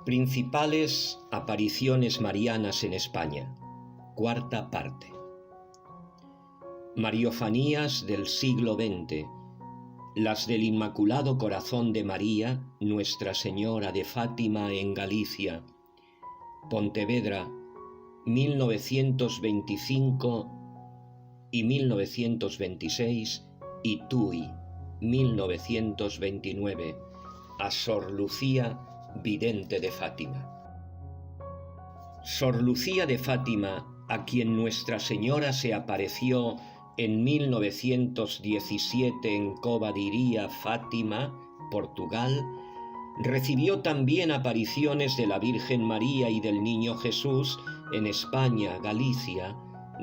Principales apariciones marianas en España. Cuarta parte. Mariofanías del siglo XX. Las del Inmaculado Corazón de María, Nuestra Señora de Fátima en Galicia. Pontevedra, 1925 y 1926, y Tui, 1929, a Sor Lucía, vidente de Fátima. Sor Lucía de Fátima, a quien Nuestra Señora se apareció en 1917 en Cova de Iria, Fátima, Portugal, recibió también apariciones de la Virgen María y del Niño Jesús en España, Galicia,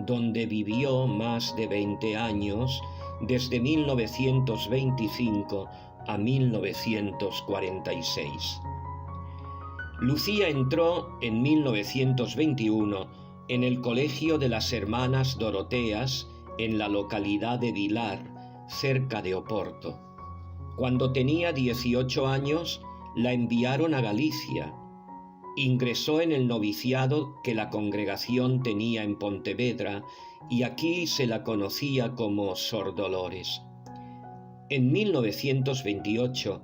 donde vivió más de 20 años, desde 1925 a 1946. Lucía entró en 1921 en el Colegio de las Hermanas Doroteas en la localidad de Vilar, cerca de Oporto. Cuando tenía 18 años, la enviaron a Galicia. Ingresó en el noviciado que la congregación tenía en Pontevedra y aquí se la conocía como Sor Dolores. En 1928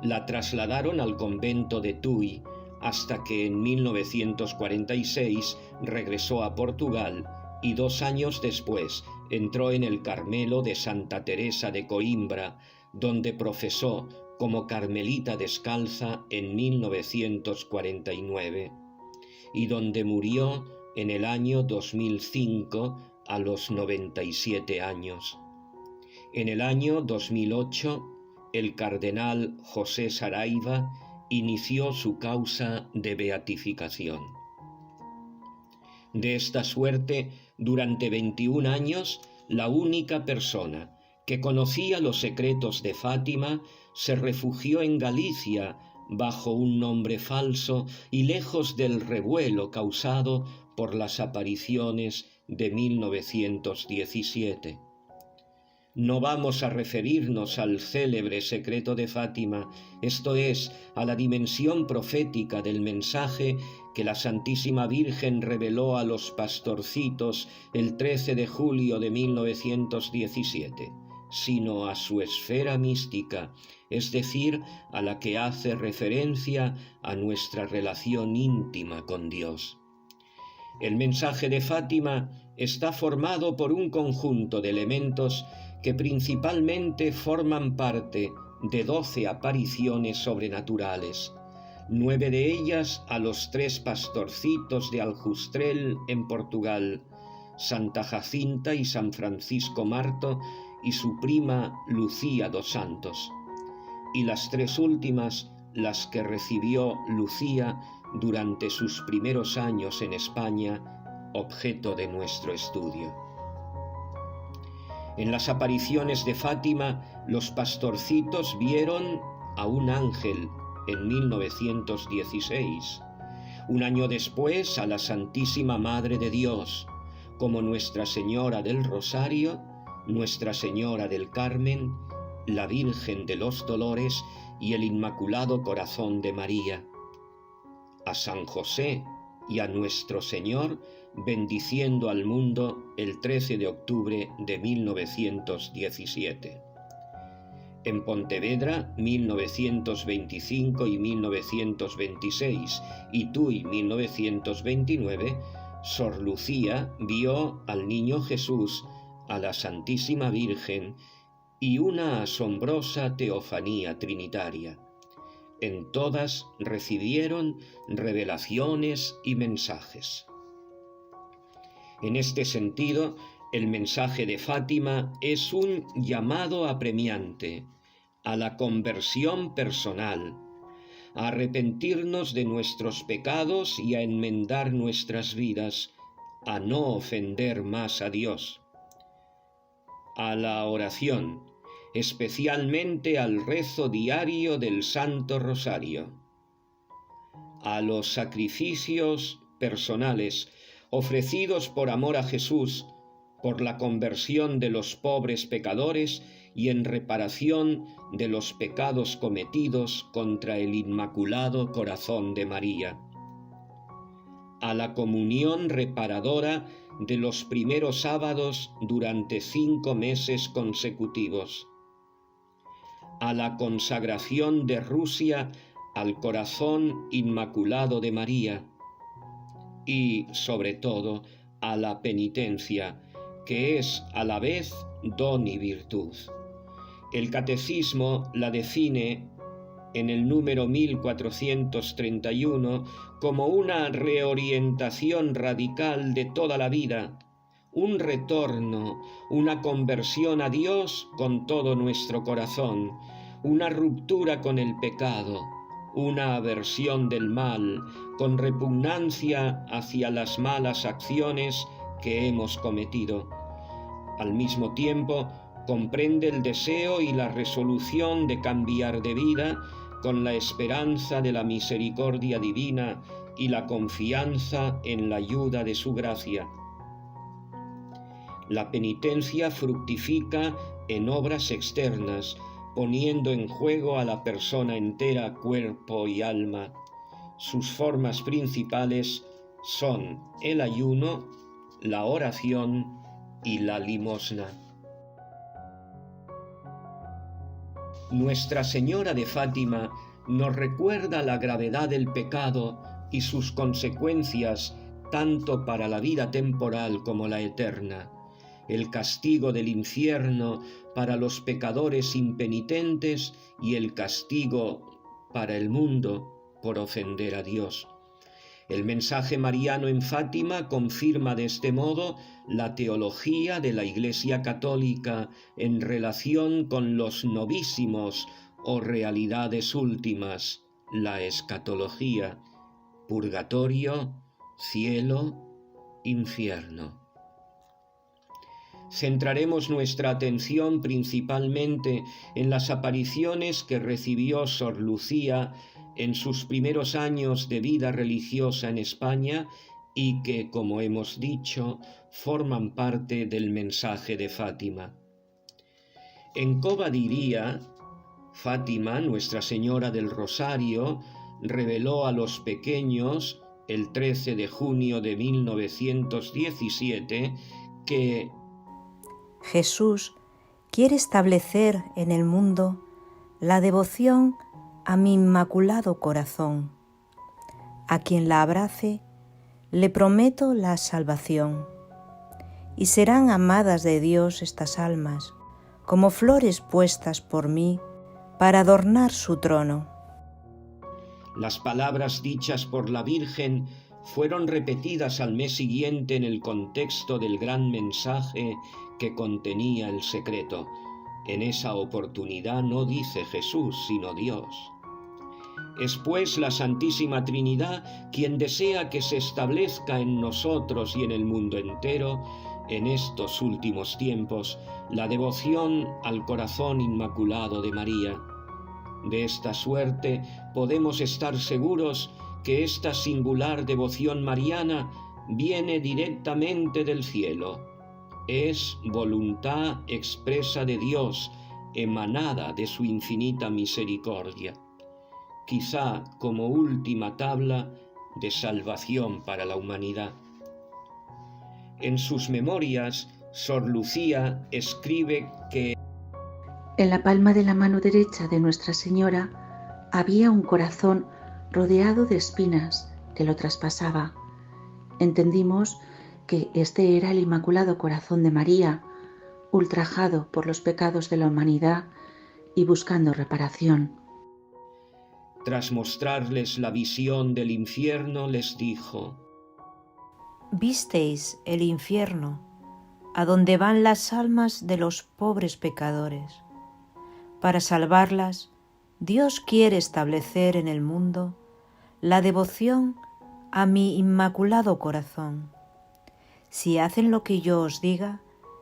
la trasladaron al convento de Tui hasta que en 1946 regresó a Portugal y 2 años después entró en el Carmelo de Santa Teresa de Coimbra, donde profesó como carmelita descalza en 1949 y donde murió en el año 2005 a los 97 años. En el año 2008, el cardenal José Saraiva inició su causa de beatificación. De esta suerte, durante 21 años, la única persona que conocía los secretos de Fátima se refugió en Galicia bajo un nombre falso y lejos del revuelo causado por las apariciones de 1917. No vamos a referirnos al célebre secreto de Fátima, esto es, a la dimensión profética del mensaje que la Santísima Virgen reveló a los pastorcitos el 13 de julio de 1917, sino a su esfera mística, es decir, a la que hace referencia a nuestra relación íntima con Dios. El mensaje de Fátima está formado por un conjunto de elementos que principalmente forman parte de 12 apariciones sobrenaturales, 9 de ellas a los 3 pastorcitos de Aljustrel en Portugal, Santa Jacinta y San Francisco Marto y su prima Lucía dos Santos, y las 3 últimas las que recibió Lucía durante sus primeros años en España, objeto de nuestro estudio. En las apariciones de Fátima, los pastorcitos vieron a un ángel en 1916, un año después a la Santísima Madre de Dios, como Nuestra Señora del Rosario, Nuestra Señora del Carmen, la Virgen de los Dolores y el Inmaculado Corazón de María, a San José y a Nuestro Señor, bendiciendo al mundo el 13 de octubre de 1917. En Pontevedra, 1925 y 1926, y Tui, 1929, Sor Lucía vio al Niño Jesús, a la Santísima Virgen y una asombrosa teofanía trinitaria. En todas recibieron revelaciones y mensajes. En este sentido, el mensaje de Fátima es un llamado apremiante a la conversión personal, a arrepentirnos de nuestros pecados y a enmendar nuestras vidas, a no ofender más a Dios, a la oración, especialmente al rezo diario del Santo Rosario, a los sacrificios personales ofrecidos por amor a Jesús, por la conversión de los pobres pecadores y en reparación de los pecados cometidos contra el Inmaculado Corazón de María. A la comunión reparadora de los primeros sábados durante 5 meses consecutivos. A la consagración de Rusia al Corazón Inmaculado de María. Y, sobre todo, a la penitencia, que es a la vez don y virtud. El Catecismo la define en el número 1431 como una reorientación radical de toda la vida, un retorno, una conversión a Dios con todo nuestro corazón, una ruptura con el pecado, una aversión del mal, con repugnancia hacia las malas acciones que hemos cometido. Al mismo tiempo, comprende el deseo y la resolución de cambiar de vida con la esperanza de la misericordia divina y la confianza en la ayuda de su gracia. La penitencia fructifica en obras externas, poniendo en juego a la persona entera, cuerpo y alma. Sus formas principales son el ayuno, la oración y la limosna. Nuestra Señora de Fátima nos recuerda la gravedad del pecado y sus consecuencias tanto para la vida temporal como la eterna, el castigo del infierno para los pecadores impenitentes y el castigo para el mundo por ofender a Dios. El mensaje mariano en Fátima confirma de este modo la teología de la Iglesia Católica en relación con los novísimos o realidades últimas, la escatología, purgatorio, cielo, infierno. Centraremos nuestra atención principalmente en las apariciones que recibió Sor Lucía en sus primeros años de vida religiosa en España y que, como hemos dicho, forman parte del mensaje de Fátima. En Cova di Iria, Fátima, Nuestra Señora del Rosario, reveló a los pequeños, el 13 de junio de 1917, que Jesús quiere establecer en el mundo la devoción a mi Inmaculado Corazón. A quien la abrace, le prometo la salvación. Y serán amadas de Dios estas almas, como flores puestas por mí para adornar su trono. Las palabras dichas por la Virgen fueron repetidas al mes siguiente en el contexto del gran mensaje que contenía el secreto. En esa oportunidad no dice Jesús, sino Dios. Es pues la Santísima Trinidad quien desea que se establezca en nosotros y en el mundo entero, en estos últimos tiempos, la devoción al Corazón Inmaculado de María. De esta suerte podemos estar seguros que esta singular devoción mariana viene directamente del cielo. Es voluntad expresa de Dios, emanada de su infinita misericordia, quizá como última tabla de salvación para la humanidad. En sus memorias, Sor Lucía escribe que en la palma de la mano derecha de Nuestra Señora había un corazón rodeado de espinas que lo traspasaba. Entendimos que este era el Inmaculado Corazón de María, ultrajado por los pecados de la humanidad y buscando reparación. Tras mostrarles la visión del infierno, les dijo: ¿Visteis el infierno, a donde van las almas de los pobres pecadores? Para salvarlas, Dios quiere establecer en el mundo la devoción a mi Inmaculado Corazón. Si hacen lo que yo os diga,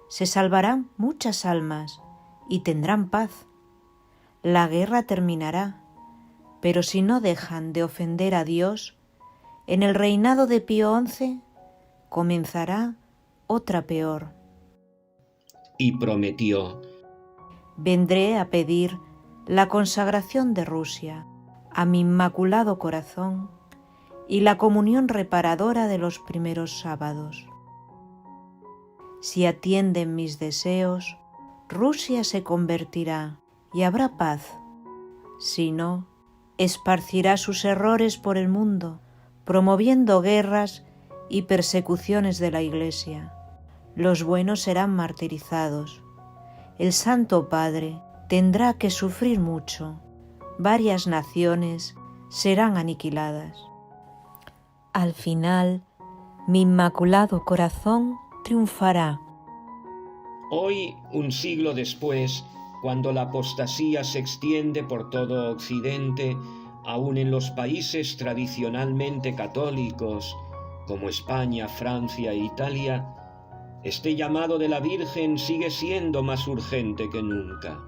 se salvarán muchas almas y tendrán paz. La guerra terminará, pero si no dejan de ofender a Dios, en el reinado de Pío XI comenzará otra peor. Y prometió: vendré a pedir la consagración de Rusia a mi Inmaculado Corazón y la comunión reparadora de los primeros sábados. Si atienden mis deseos, Rusia se convertirá y habrá paz. Si no, esparcirá sus errores por el mundo, promoviendo guerras y persecuciones de la Iglesia. Los buenos serán martirizados. El Santo Padre tendrá que sufrir mucho. Varias naciones serán aniquiladas. Al final, mi Inmaculado Corazón triunfará. Hoy, un siglo después, cuando la apostasía se extiende por todo Occidente, aun en los países tradicionalmente católicos, como España, Francia e Italia, este llamado de la Virgen sigue siendo más urgente que nunca.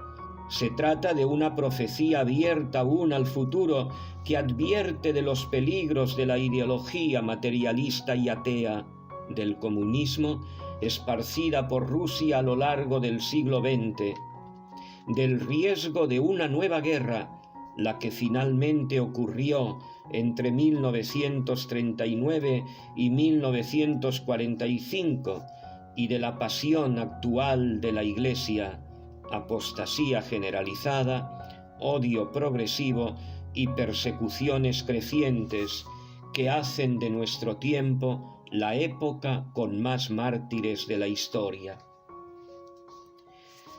Se trata de una profecía abierta aún al futuro que advierte de los peligros de la ideología materialista y atea, del comunismo esparcida por Rusia a lo largo del siglo XX, del riesgo de una nueva guerra, la que finalmente ocurrió entre 1939 y 1945, y de la pasión actual de la Iglesia, apostasía generalizada, odio progresivo y persecuciones crecientes que hacen de nuestro tiempo la época con más mártires de la historia.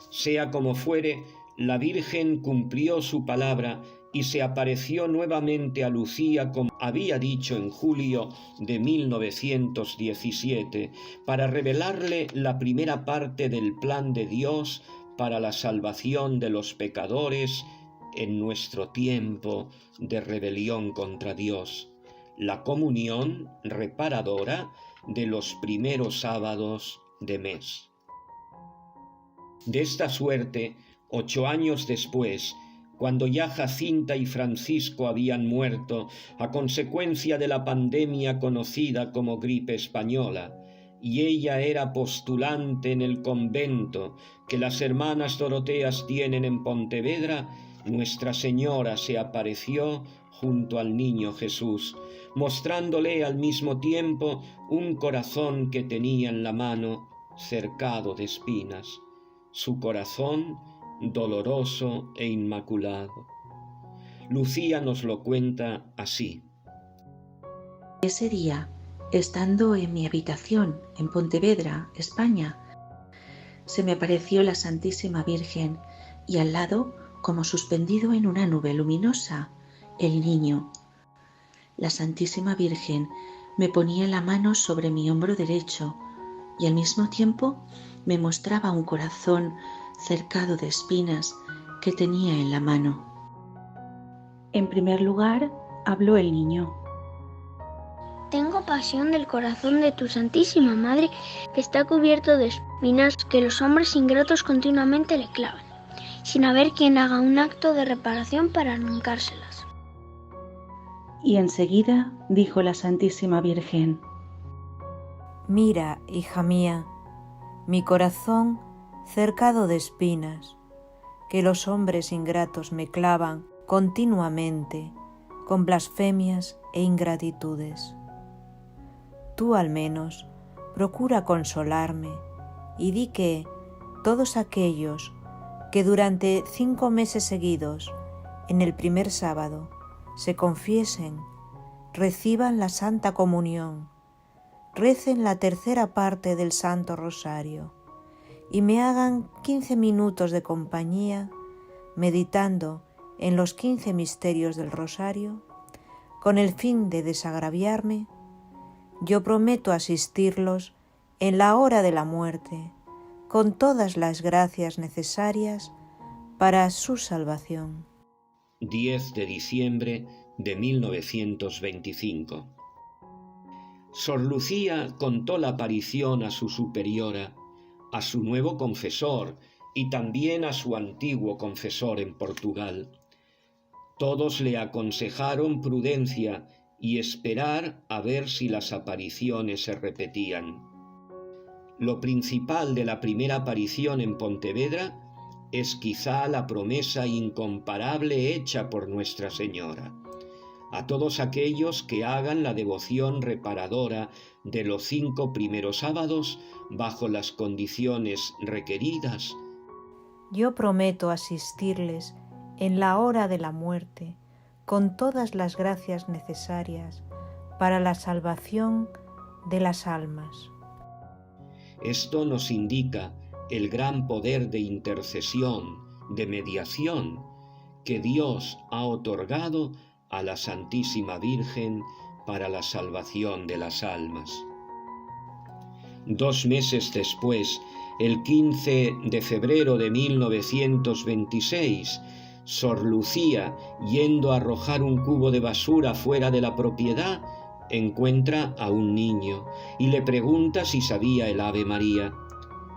Sea como fuere, la Virgen cumplió su palabra y se apareció nuevamente a Lucía, como había dicho en julio de 1917, para revelarle la primera parte del plan de Dios para la salvación de los pecadores en nuestro tiempo de rebelión contra Dios, la comunión reparadora de los primeros sábados de mes. De esta suerte, 8 años después, cuando ya Jacinta y Francisco habían muerto a consecuencia de la pandemia conocida como gripe española, y ella era postulante en el convento que las hermanas Doroteas tienen en Pontevedra, Nuestra Señora se apareció junto al niño Jesús, mostrándole al mismo tiempo un corazón que tenía en la mano cercado de espinas, su corazón doloroso e inmaculado. Lucía nos lo cuenta así. Ese día, estando en mi habitación en Pontevedra, España, se me apareció la Santísima Virgen y al lado, como suspendido en una nube luminosa, el niño. La Santísima Virgen me ponía la mano sobre mi hombro derecho y al mismo tiempo me mostraba un corazón cercado de espinas que tenía en la mano. En primer lugar, habló el niño. Tengo pasión del corazón de tu Santísima Madre, que está cubierto de espinas que los hombres ingratos continuamente le clavan, sin haber quien haga un acto de reparación para arrancárselas. Y enseguida dijo la Santísima Virgen: Mira, hija mía, mi corazón cercado de espinas, que los hombres ingratos me clavan continuamente con blasfemias e ingratitudes. Tú al menos procura consolarme y di que todos aquellos que durante 5 meses seguidos, en el primer sábado, se confiesen, reciban la Santa Comunión, recen la tercera parte del Santo Rosario y me hagan 15 minutos de compañía meditando en los 15 misterios del Rosario, con el fin de desagraviarme. Yo prometo asistirlos en la hora de la muerte, con todas las gracias necesarias para su salvación. 10 de diciembre de 1925. Sor Lucía contó la aparición a su superiora, a su nuevo confesor y también a su antiguo confesor en Portugal. Todos le aconsejaron prudencia y esperar a ver si las apariciones se repetían. Lo principal de la primera aparición en Pontevedra es quizá la promesa incomparable hecha por Nuestra Señora a todos aquellos que hagan la devoción reparadora de los 5 primeros sábados bajo las condiciones requeridas. Yo prometo asistirles en la hora de la muerte con todas las gracias necesarias para la salvación de las almas. Esto nos indica el gran poder de intercesión, de mediación, que Dios ha otorgado a la Santísima Virgen para la salvación de las almas. 2 meses después, el 15 de febrero de 1926, Sor Lucía, yendo a arrojar un cubo de basura fuera de la propiedad, encuentra a un niño y le pregunta si sabía el Ave María.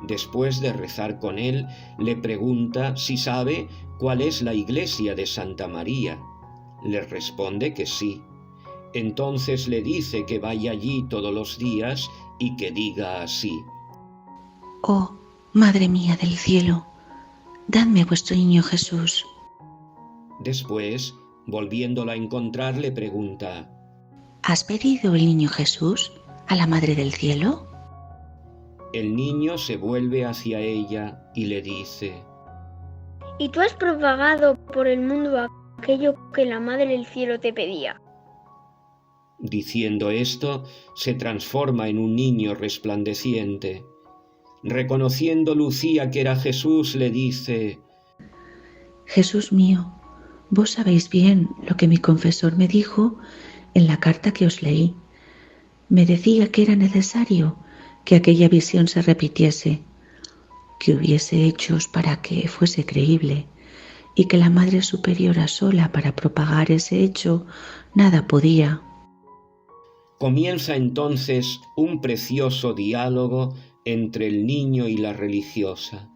Después de rezar con él, le pregunta si sabe cuál es la iglesia de Santa María. Le responde que sí. Entonces le dice que vaya allí todos los días y que diga así: Oh, Madre mía del cielo, dadme vuestro niño Jesús. Después, volviéndola a encontrar, le pregunta: ¿Has pedido el niño Jesús a la Madre del cielo? El niño se vuelve hacia ella y le dice: ¿Y tú has propagado por el mundo aquello que la Madre del Cielo te pedía? Diciendo esto, se transforma en un niño resplandeciente. Reconociendo Lucía que era Jesús, le dice: Jesús mío, vos sabéis bien lo que mi confesor me dijo en la carta que os leí. Me decía que era necesario que aquella visión se repitiese, que hubiese hechos para que fuese creíble, y que la Madre Superiora sola para propagar ese hecho nada podía. Comienza entonces un precioso diálogo entre el niño y la religiosa.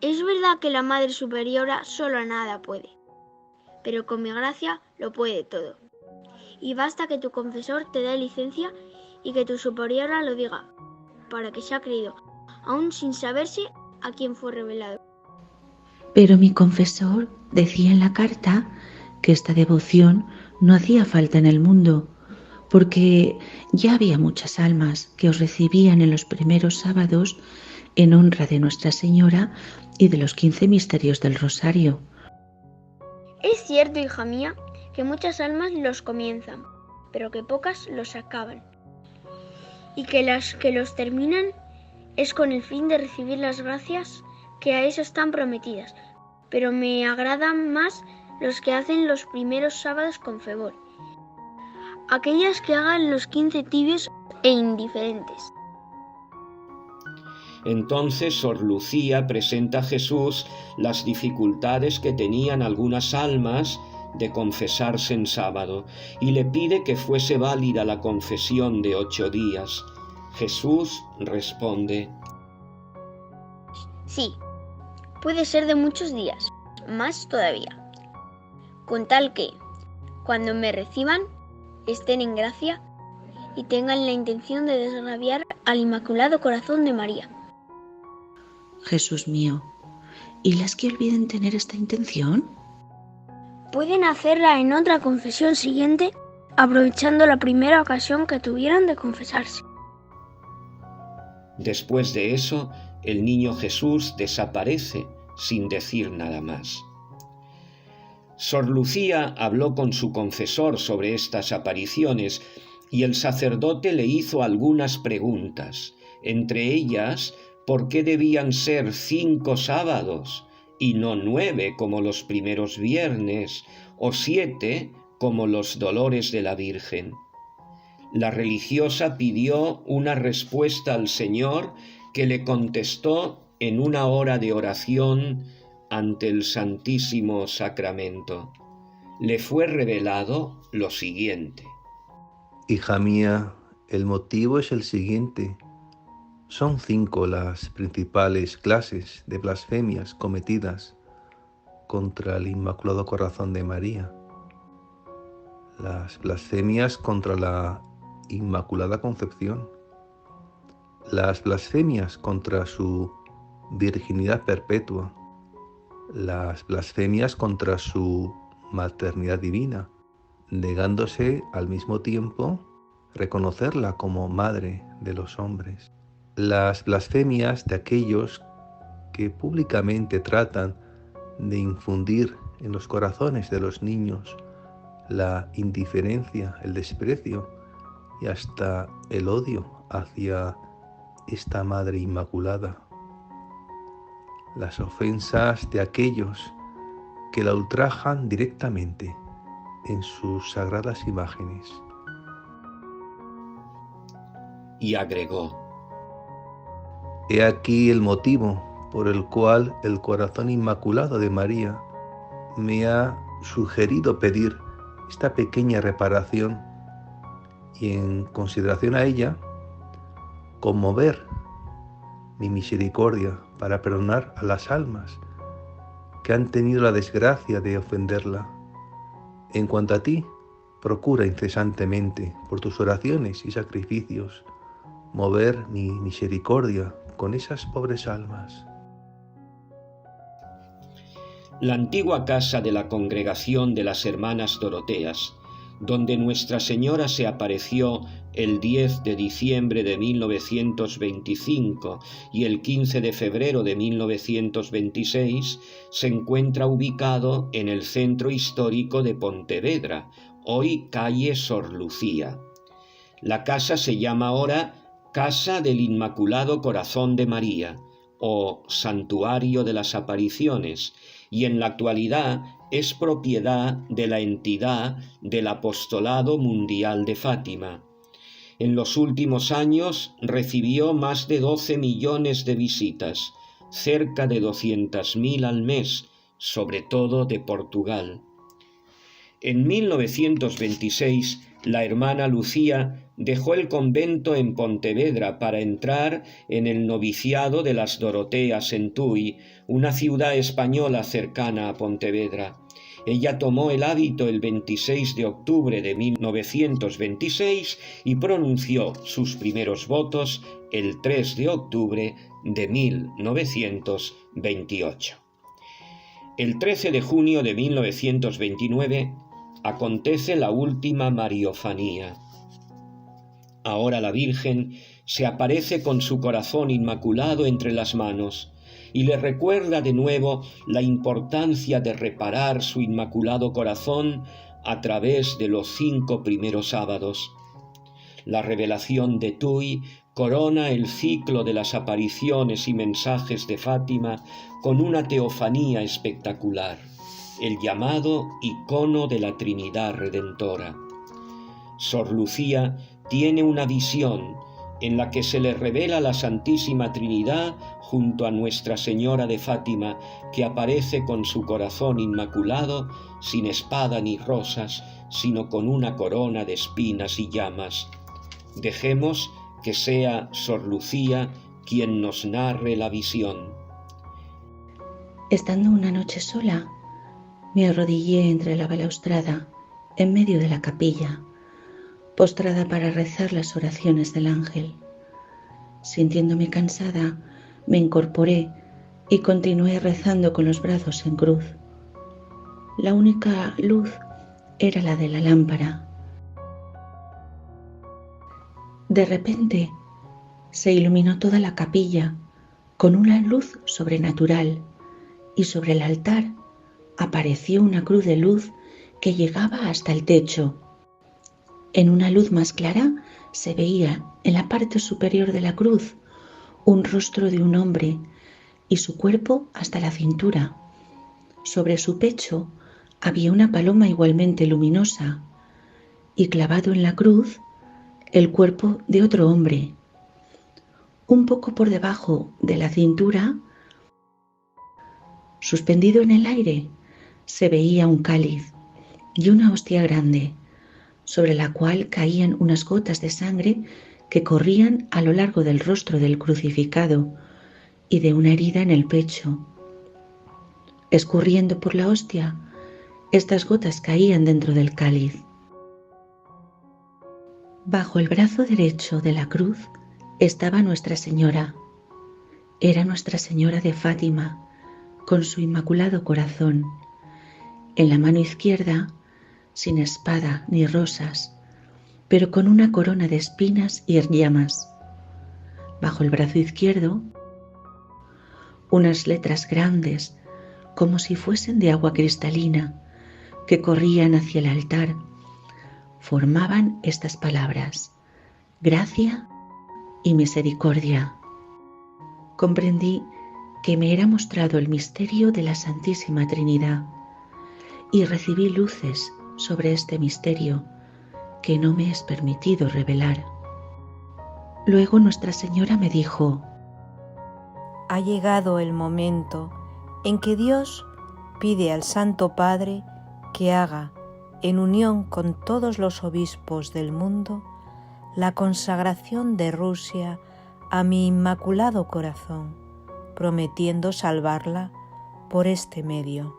Es verdad que la Madre Superiora sola nada puede, pero con mi gracia lo puede todo. Y basta que tu confesor te dé licencia y que tu superiora lo diga, para que sea creído, aún sin saberse a quién fue revelado. Pero mi confesor decía en la carta que esta devoción no hacía falta en el mundo, porque ya había muchas almas que os recibían en los primeros sábados en honra de Nuestra Señora y de los 15 misterios del Rosario. Es cierto, hija mía, que muchas almas los comienzan, pero que pocas los acaban, y que las que los terminan es con el fin de recibir las gracias que a eso están prometidas, pero me agradan más los que hacen los primeros sábados con fervor, aquellas que hagan los 15 tibios e indiferentes. Entonces Sor Lucía presenta a Jesús las dificultades que tenían algunas almas de confesarse en sábado y le pide que fuese válida la confesión de 8 días. Jesús responde: Sí, puede ser de muchos días, más todavía, con tal que, cuando me reciban, estén en gracia y tengan la intención de desagraviar al Inmaculado Corazón de María. Jesús mío, ¿y las que olviden tener esta intención? Pueden hacerla en otra confesión siguiente, aprovechando la primera ocasión que tuvieran de confesarse. Después de eso, el niño Jesús desaparece sin decir nada más. Sor Lucía habló con su confesor sobre estas apariciones y el sacerdote le hizo algunas preguntas, entre ellas, ¿por qué debían ser 5 sábados y no 9 como los primeros viernes o 7 como los dolores de la Virgen? La religiosa pidió una respuesta al Señor que le contestó en una hora de oración ante el Santísimo Sacramento. Le fue revelado lo siguiente: Hija mía, el motivo es el siguiente. Son 5 las principales clases de blasfemias cometidas contra el Inmaculado Corazón de María. Las blasfemias contra la Inmaculada Concepción, las blasfemias contra su virginidad perpetua, las blasfemias contra su maternidad divina, negándose al mismo tiempo reconocerla como madre de los hombres. Las blasfemias de aquellos que públicamente tratan de infundir en los corazones de los niños la indiferencia, el desprecio y hasta el odio hacia esta Madre Inmaculada. Las ofensas de aquellos que la ultrajan directamente en sus sagradas imágenes. Y agregó: He aquí el motivo por el cual el corazón inmaculado de María me ha sugerido pedir esta pequeña reparación y, en consideración a ella, conmover mi misericordia para perdonar a las almas que han tenido la desgracia de ofenderla. En cuanto a ti, procura incesantemente, por tus oraciones y sacrificios, mover mi misericordia con esas pobres almas. La antigua casa de la Congregación de las Hermanas Doroteas, donde Nuestra Señora se apareció el 10 de diciembre de 1925 y el 15 de febrero de 1926, se encuentra ubicado en el centro histórico de Pontevedra, hoy calle Sor Lucía. La casa se llama ahora Casa del Inmaculado Corazón de María o Santuario de las Apariciones, y en la actualidad es propiedad de la entidad del Apostolado Mundial de Fátima. En los últimos años recibió más de 12 millones de visitas, cerca de 200.000 al mes, sobre todo de Portugal. En 1926, la hermana Lucía dejó el convento en Pontevedra para entrar en el noviciado de las Doroteas en Tui, una ciudad española cercana a Pontevedra. Ella tomó el hábito el 26 de octubre de 1926 y pronunció sus primeros votos el 3 de octubre de 1928. El 13 de junio de 1929 acontece la última Mariofanía. Ahora la Virgen se aparece con su corazón inmaculado entre las manos y le recuerda de nuevo la importancia de reparar su inmaculado corazón a través de los 5 primeros sábados. La revelación de Tui corona el ciclo de las apariciones y mensajes de Fátima con una teofanía espectacular, el llamado icono de la Trinidad Redentora. Sor Lucía tiene una visión en la que se le revela la Santísima Trinidad junto a Nuestra Señora de Fátima, que aparece con su corazón inmaculado, sin espada ni rosas, sino con una corona de espinas y llamas. Dejemos que sea Sor Lucía quien nos narre la visión. Estando una noche sola, me arrodillé entre la balaustrada, en medio de la capilla, postrada para rezar las oraciones del ángel. Sintiéndome cansada, me incorporé y continué rezando con los brazos en cruz. La única luz era la de la lámpara. De repente se iluminó toda la capilla con una luz sobrenatural y sobre el altar apareció una cruz de luz que llegaba hasta el techo. En una luz más clara se veía en la parte superior de la cruz un rostro de un hombre y su cuerpo hasta la cintura. Sobre su pecho había una paloma igualmente luminosa y clavado en la cruz el cuerpo de otro hombre. Un poco por debajo de la cintura, suspendido en el aire, se veía un cáliz y una hostia grande, sobre la cual caían unas gotas de sangre que corrían a lo largo del rostro del crucificado y de una herida en el pecho. Escurriendo por la hostia, estas gotas caían dentro del cáliz. Bajo el brazo derecho de la cruz estaba Nuestra Señora. Era Nuestra Señora de Fátima, con su Inmaculado Corazón, en la mano izquierda, sin espada ni rosas, pero con una corona de espinas y llamas. Bajo el brazo izquierdo, unas letras grandes, como si fuesen de agua cristalina, que corrían hacia el altar, formaban estas palabras: gracia y misericordia. Comprendí que me era mostrado el misterio de la Santísima Trinidad y recibí luces sobre este misterio que no me es permitido revelar. Luego Nuestra Señora me dijo: ha llegado el momento en que Dios pide al Santo Padre que haga, en unión con todos los obispos del mundo, la consagración de Rusia a mi Inmaculado Corazón, prometiendo salvarla por este medio.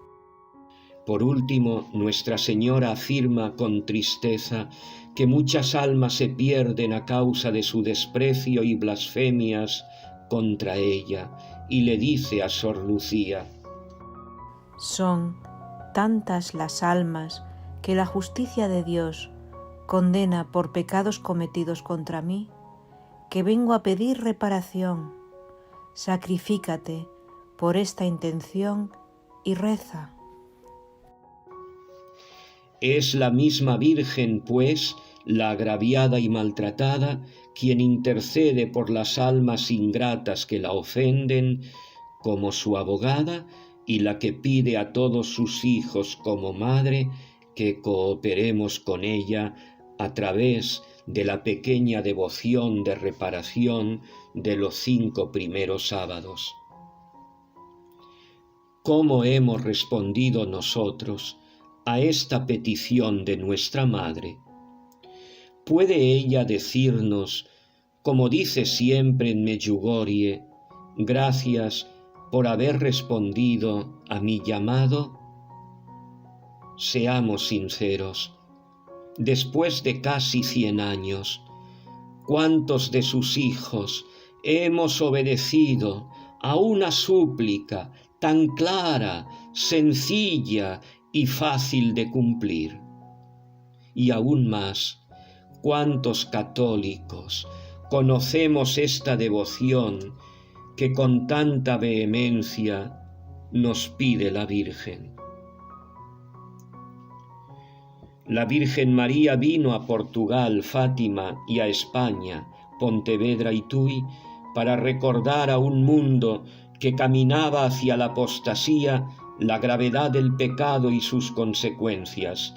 Por último, Nuestra Señora afirma con tristeza que muchas almas se pierden a causa de su desprecio y blasfemias contra ella, y le dice a Sor Lucía: son tantas las almas que la justicia de Dios condena por pecados cometidos contra mí, que vengo a pedir reparación. Sacrifícate por esta intención y reza. Es la misma Virgen, pues, la agraviada y maltratada, quien intercede por las almas ingratas que la ofenden, como su abogada, y la que pide a todos sus hijos como madre que cooperemos con ella a través de la pequeña devoción de reparación de los 5 primeros sábados. ¿Cómo hemos respondido nosotros a esta petición de nuestra Madre? ¿Puede ella decirnos, como dice siempre en Medjugorje: gracias por haber respondido a mi llamado? Seamos sinceros. Después de casi 100 años, ¿cuántos de sus hijos hemos obedecido a una súplica tan clara, sencilla y fácil de cumplir? Y aún más, ¿cuántos católicos conocemos esta devoción que con tanta vehemencia nos pide la Virgen? La Virgen María vino a Portugal, Fátima, y a España, Pontevedra y Tui, para recordar a un mundo que caminaba hacia la apostasía la gravedad del pecado y sus consecuencias,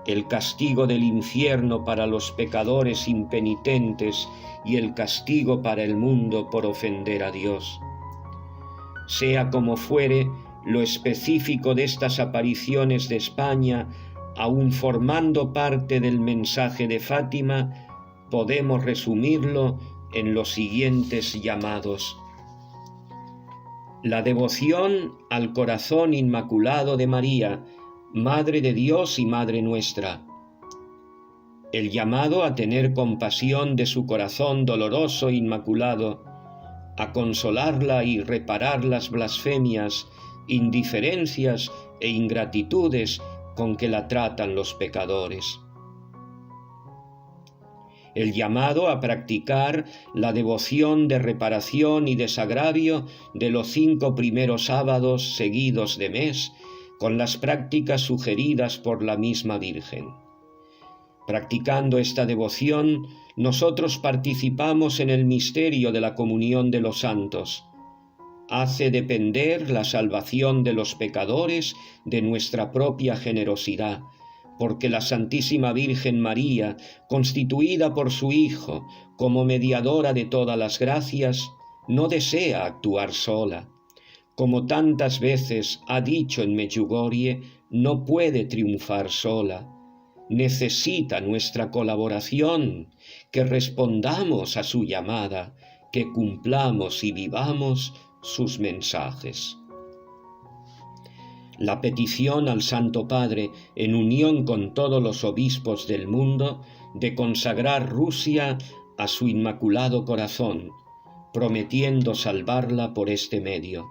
el castigo del infierno para los pecadores impenitentes y el castigo para el mundo por ofender a Dios. Sea como fuere, lo específico de estas apariciones de España, aun formando parte del mensaje de Fátima, podemos resumirlo en los siguientes llamados: la devoción al corazón inmaculado de María, Madre de Dios y Madre nuestra; el llamado a tener compasión de su corazón doloroso e inmaculado, a consolarla y reparar las blasfemias, indiferencias e ingratitudes con que la tratan los pecadores; el llamado a practicar la devoción de reparación y desagravio de los 5 primeros sábados seguidos de mes, con las prácticas sugeridas por la misma Virgen. Practicando esta devoción, nosotros participamos en el misterio de la comunión de los santos. Hace depender la salvación de los pecadores de nuestra propia generosidad, porque la Santísima Virgen María, constituida por su Hijo como mediadora de todas las gracias, no desea actuar sola. Como tantas veces ha dicho en Medjugorje, no puede triunfar sola. Necesita nuestra colaboración, que respondamos a su llamada, que cumplamos y vivamos sus mensajes. La petición al Santo Padre, en unión con todos los obispos del mundo, de consagrar Rusia a su Inmaculado Corazón, prometiendo salvarla por este medio.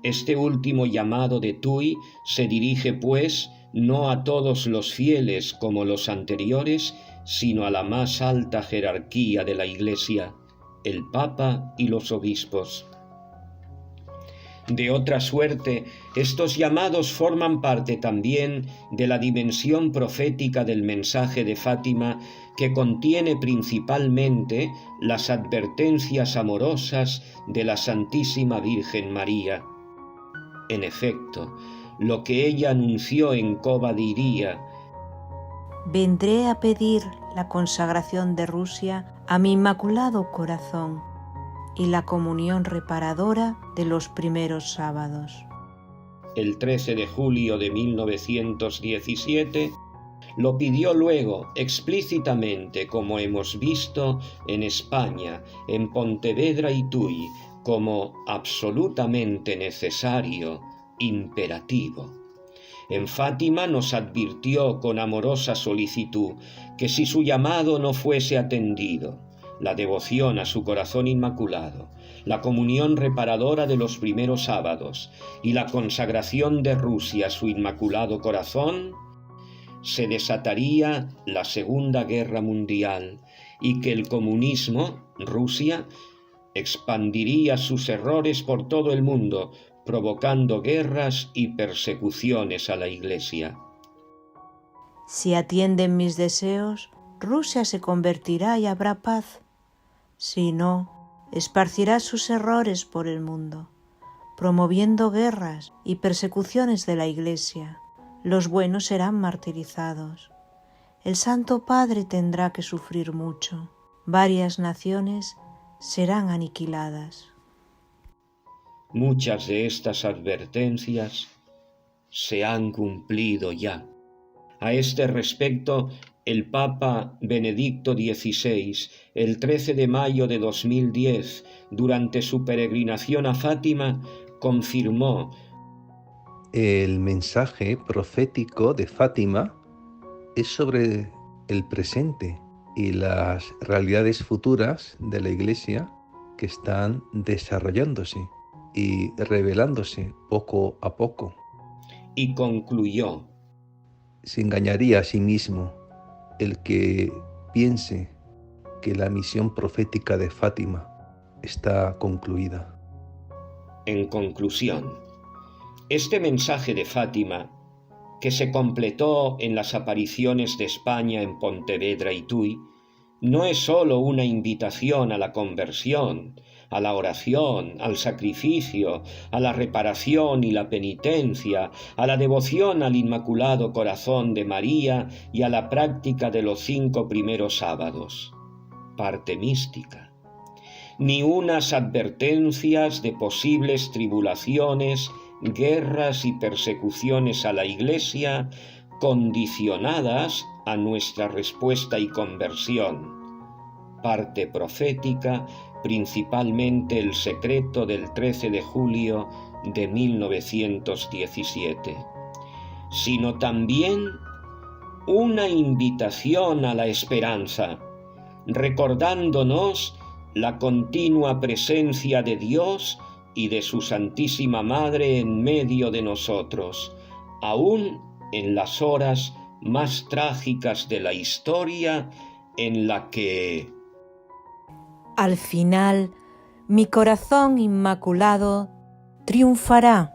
Este último llamado de Tuy se dirige, pues, no a todos los fieles como los anteriores, sino a la más alta jerarquía de la Iglesia, el Papa y los obispos. De otra suerte, estos llamados forman parte también de la dimensión profética del mensaje de Fátima, que contiene principalmente las advertencias amorosas de la Santísima Virgen María. En efecto, lo que ella anunció en Cova de Iría: vendré a pedir la consagración de Rusia a mi Inmaculado Corazón y la comunión reparadora de los primeros sábados. El 13 de julio de 1917 lo pidió luego explícitamente, como hemos visto, en España, en Pontevedra y Tuy, como absolutamente necesario, imperativo. En Fátima nos advirtió con amorosa solicitud que si su llamado no fuese atendido, la devoción a su corazón inmaculado, la comunión reparadora de los primeros sábados y la consagración de Rusia a su inmaculado corazón, se desataría la Segunda Guerra Mundial y que el comunismo, Rusia, expandiría sus errores por todo el mundo, provocando guerras y persecuciones a la Iglesia. Si atienden mis deseos, Rusia se convertirá y habrá paz. Si no, esparcirá sus errores por el mundo, promoviendo guerras y persecuciones de la Iglesia. Los buenos serán martirizados. El Santo Padre tendrá que sufrir mucho. Varias naciones serán aniquiladas. Muchas de estas advertencias se han cumplido ya. A este respecto, el Papa Benedicto XVI, el 13 de mayo de 2010, durante su peregrinación a Fátima, confirmó: el mensaje profético de Fátima es sobre el presente y las realidades futuras de la Iglesia que están desarrollándose y revelándose poco a poco. Y concluyó: se engañaría a sí mismo el que piense que la misión profética de Fátima está concluida. En conclusión, este mensaje de Fátima, que se completó en las apariciones de España en Pontevedra y Tuy, no es sólo una invitación a la conversión, a la oración, al sacrificio, a la reparación y la penitencia, a la devoción al Inmaculado Corazón de María y a la práctica de los 5 primeros sábados. Parte mística. Ni unas advertencias de posibles tribulaciones, guerras y persecuciones a la Iglesia condicionadas a nuestra respuesta y conversión. Parte profética, principalmente el secreto del 13 de julio de 1917, sino también una invitación a la esperanza, recordándonos la continua presencia de Dios y de su Santísima Madre en medio de nosotros, aún en las horas más trágicas de la historia, en la que al final mi corazón inmaculado triunfará.